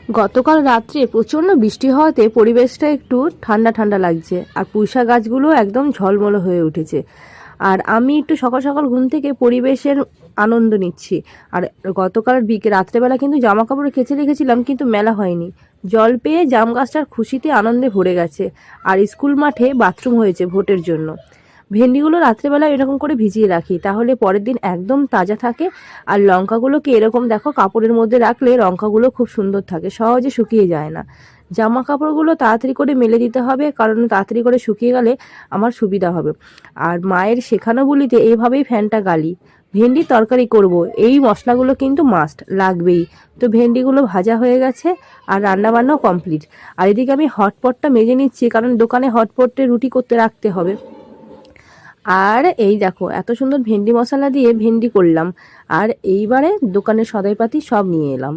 গতকাল রাত্রে প্রচণ্ড বৃষ্টি হওয়াতে পরিবেশটা একটু ঠান্ডা ঠান্ডা লাগছে, আর পুঁইশাক গাছগুলো একদম ঝলমলো হয়ে উঠেছে। আর আমি একটু সকাল সকাল ঘুম থেকে পরিবেশের আনন্দ নিচ্ছি। আর গতকাল রাত্রেবেলা কিন্তু জামা কাপড় কেচে রেখেছিলাম, কিন্তু মেলা হয়নি। জল পেয়ে জাম গাছটার খুশিতে আনন্দে ভরে গেছে। আর স্কুল মাঠে বাথরুম হয়েছে ভোটের জন্য। ভেন্ডিগুলো রাত্রেবেলা এরকম করে ভিজিয়ে রাখি, তাহলে পরের দিন একদম তাজা থাকে। আর লঙ্কাগুলোকে এরকম দেখো কাপড়ের মধ্যে রাখলে লঙ্কাগুলো খুব সুন্দর থাকে, সহজে শুকিয়ে যায় না। জামা কাপড়গুলো তাড়াতাড়ি করে মেলে দিতে হবে, কারণ তাড়াতাড়ি করে শুকিয়ে গেলে আমার সুবিধা হবে। আর মায়ের শেখানো বলিতে এইভাবেই ফ্যানটা গালি। ভেন্ডি তরকারি করব, এই মশলাগুলো কিন্তু মাস্ট লাগবেই। তো ভেন্ডিগুলো ভাজা হয়ে গেছে, আর রান্নাবান্নাও কমপ্লিট। আর এদিকে আমি হটপটটা মেজে নিচ্ছি, কারণ দোকানে হটপটে রুটি করতে রাখতে হবে। আর এই দেখো এত সুন্দর ভেন্ডি মশলা দিয়ে ভেন্ডি করলাম। আর এইবারে দোকানের সদাইপাতি সব নিয়ে এলাম।